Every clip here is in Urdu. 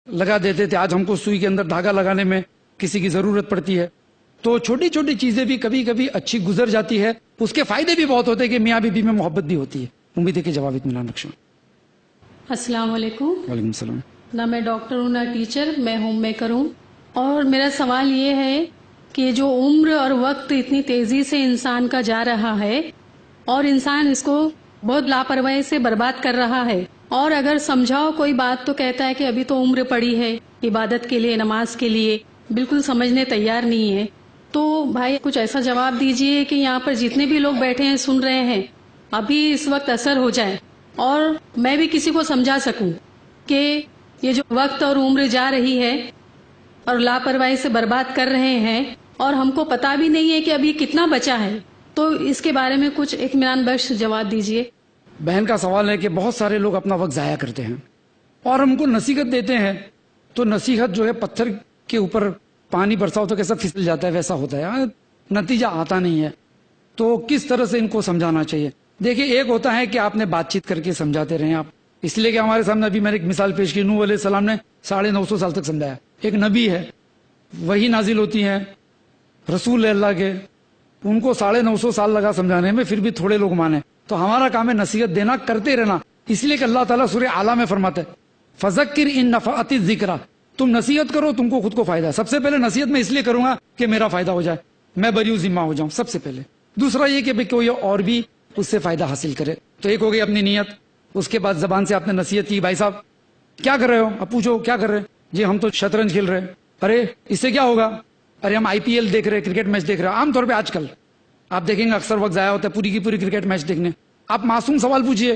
لگا دیتے تھے، آج ہم کو سوئی کے اندر دھاگا لگانے میں کسی کی ضرورت پڑتی ہے. تو چھوٹی چھوٹی چیزیں بھی کبھی کبھی اچھی گزر جاتی ہے، اس کے فائدے بھی بہت ہوتے ہیں کہ میاں بیوی میں محبت بھی ہوتی ہے. امید ہے کہ جواب اطمینان بخشوں. السلام علیکم. وعلیکم السلام. نہ میں ڈاکٹر ہوں نہ ٹیچر، میں ہوم میکر ہوں. اور میرا سوال یہ ہے کہ جو عمر اور وقت اتنی تیزی سے انسان کا جا رہا ہے اور انسان اس کو بہت لاپرواہی سے برباد کر رہا ہے، اور اگر سمجھاؤ کوئی بات تو کہتا ہے کہ ابھی تو عمر پڑی ہے عبادت کے لیے، نماز کے لیے، بالکل سمجھنے تیار نہیں ہے. تو بھائی کچھ ایسا جواب دیجئے کہ یہاں پر جتنے بھی لوگ بیٹھے ہیں سن رہے ہیں، ابھی اس وقت اثر ہو جائے اور میں بھی کسی کو سمجھا سکوں کہ یہ جو وقت اور عمر جا رہی ہے اور لاپرواہی سے برباد کر رہے ہیں اور ہم کو پتا بھی نہیں ہے کہ ابھی کتنا بچا ہے. تو اس کے بارے میں کچھ اطمینان بخش جواب دیجئے. بہن کا سوال ہے کہ بہت سارے لوگ اپنا وقت ضائع کرتے ہیں اور ہم کو نصیحت دیتے ہیں، تو نصیحت جو ہے پتھر کے اوپر پانی برساؤ تو کیسا پھسل جاتا ہے ویسا ہوتا ہے، نتیجہ آتا نہیں ہے. تو کس طرح سے ان کو سمجھانا چاہیے؟ دیکھیں، ایک ہوتا ہے کہ آپ نے بات چیت کر کے سمجھاتے رہیں آپ، اس لیے کہ ہمارے سامنے ابھی میں نے ایک مثال پیش کی، نوح علیہ السلام نے 950 سال تک سمجھایا. ایک نبی ہے، وہی نازل ہوتی ہیں رسول اللہ کے، ان کو 950 سال لگا سمجھانے میں، پھر بھی تھوڑے لوگ مانے. تو ہمارا کام ہے نصیحت دینا، کرتے رہنا. اس لیے کہ اللہ تعالیٰ سورہ اعلیٰ میں فرماتا ہے فذکر ان نفعت الذکریٰ، تم نصیحت کرو، تم کو خود کو فائدہ ہے. سب سے پہلے نصیحت میں اس لیے کروں گا کہ میرا فائدہ ہو جائے، میں بری ذمہ ہو جاؤں سب سے پہلے. دوسرا یہ کہ کوئی اور بھی اس سے فائدہ حاصل کرے. تو ایک ہو گئی اپنی نیت. اس کے بعد زبان سے آپ نے نصیحت کی، بھائی صاحب کیا کر رہے ہو؟ اب پوچھو کیا کر رہے ہیں؟ جی ہم تو شطرنج کھیل رہے ہیں. ارے اس سے کیا ہوگا؟ ارے ہم IPL دیکھ رہے ہیں، کرکٹ میچ دیکھ رہے ہیں. عام طور پہ آج کل آپ دیکھیں گے اکثر وقت ضائع ہوتا ہے پوری کی پوری کرکٹ میچ دیکھنے. آپ معصوم سوال پوچھیے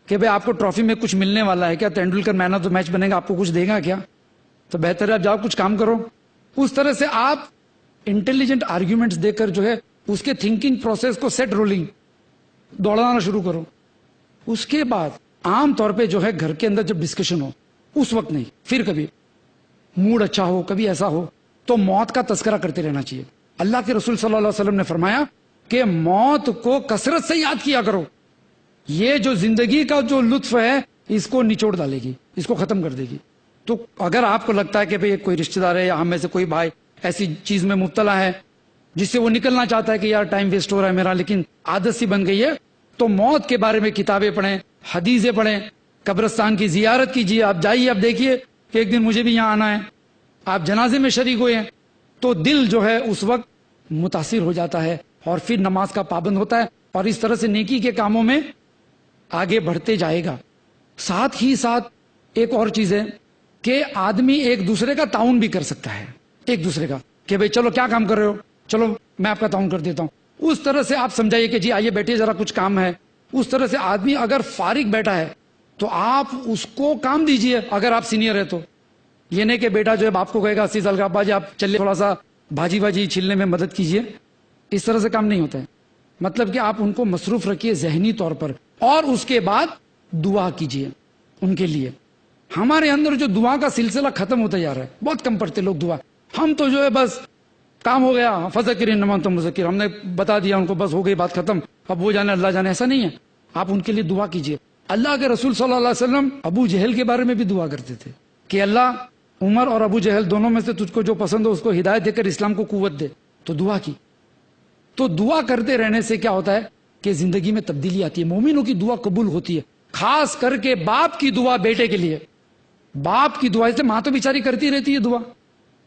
کہ بھائی آپ کو ٹرافی میں کچھ ملنے والا ہے کیا؟ تینڈولکر مین آف دی میچ بنے گا، آپ کو کچھ دے گا کیا؟ تو بہتر ہے آپ جاؤ کچھ کام کرو. اس طرح سے آپ انٹیلیجنٹ آرگیومنٹس دے کر جو ہے اس کے تھنکنگ پروسیس کو سیٹ رولنگ دوڑانا شروع کرو. اس کے بعد عام طور پہ جو ہے گھر کے اندر جب ڈسکشن ہو، اس وقت نہیں، پھر کبھی موڈ اچھا ہو، کبھی ایسا ہو، تو موت کا تذکرہ کرتے رہنا چاہیے. اللہ کے رسول صلی اللہ علیہ وسلم نے فرمایا کہ موت کو کثرت سے یاد کیا کرو، یہ جو زندگی کا جو لطف ہے اس کو نچوڑ ڈالے گی، اس کو ختم کر دے گی. تو اگر آپ کو لگتا ہے کہ بھئی کوئی رشتہ دار ہے یا ہم میں سے کوئی بھائی ایسی چیز میں مبتلا ہے جس سے وہ نکلنا چاہتا ہے کہ یار ٹائم ویسٹ ہو رہا ہے میرا، لیکن عادت سی بن گئی ہے، تو موت کے بارے میں کتابیں پڑھیں، حدیثیں پڑھیں، قبرستان کی زیارت کیجیے. آپ جائیے، آپ دیکھیے کہ ایک دن مجھے بھی یہاں آنا ہے. آپ جنازے میں شریک ہوئے ہیں تو دل جو ہے اس وقت متاثر ہو جاتا ہے اور پھر نماز کا پابند ہوتا ہے اور اس طرح سے نیکی کے کاموں میں آگے بڑھتے جائے گا. ساتھ ہی ساتھ ایک اور چیز ہے کہ آدمی ایک دوسرے کا تعاون بھی کر سکتا ہے، ایک دوسرے کا کہ بھئی چلو کیا کام کر رہے ہو، چلو میں آپ کا تعاون کر دیتا ہوں. اس طرح سے آپ سمجھائیے کہ جی آئیے بیٹھیے ذرا کچھ کام ہے. اس طرح سے آدمی اگر فارغ بیٹھا ہے تو آپ اس کو کام دیجئے. اگر آپ سینئر ہے تو یہ نہیں کہ بیٹا جو ہے باپ کو کہے گا 80 سال کا، ابا جی آپ چلے تھوڑا سا بھاجی چھیلنے میں مدد کیجئے. اس طرح سے کام نہیں ہوتا ہے. مطلب کہ آپ ان کو مصروف رکھیے ذہنی طور پر، اور اس کے بعد دعا کیجئے ان کے لیے. ہمارے اندر جو دعا کا سلسلہ ختم ہوتا جا رہا ہے، بہت کم پڑھتے لوگ دعا. ہم تو جو ہے بس کام ہو گیا، فذکر انما انت مذکر، ہم نے بتا دیا ان کو، بس ہو گئی بات ختم، اب وہ جانے اللہ جانے. ایسا نہیں ہے. آپ ان کے لیے دعا کیجئے. اللہ کے رسول صلی اللہ علیہ وسلم ابو جہل کے بارے میں بھی دعا کرتے تھے کہ اللہ عمر اور ابو جہل دونوں میں سے تجھ کو جو پسند ہو اس کو ہدایت دے کر اسلام کو قوت دے. تو دعا کی. تو دعا کرتے رہنے سے کیا ہوتا ہے کہ زندگی میں تبدیلی آتی ہے. مومنوں کی دعا قبول ہوتی ہے، خاص کر کے باپ کی دعا بیٹے کے لیے. باپ کی دعا، اس لیے ماں تو بیچاری کرتی رہتی ہے دعا،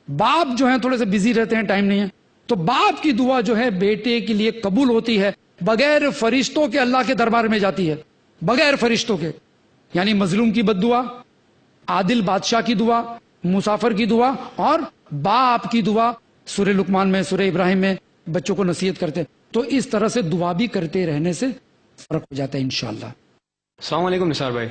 باپ جو ہے تھوڑے سے بزی رہتے ہیں، ٹائم نہیں ہے. تو باپ کی دعا جو ہے بیٹے کے لیے قبول ہوتی ہے، بغیر فرشتوں کے اللہ کے دربار میں جاتی ہے، بغیر فرشتوں کے. یعنی مظلوم کی بد دعا، عادل بادشاہ کی دعا، مسافر کی دعا اور باپ کی دعا. سورہ لقمان میں، سورہ ابراہیم میں بچوں کو نصیحت کرتے ہیں. تو اس طرح سے دعا بھی کرتے رہنے سے فرق ہو جاتا ہے انشاءاللہ. السلام علیکم نثار بھائی.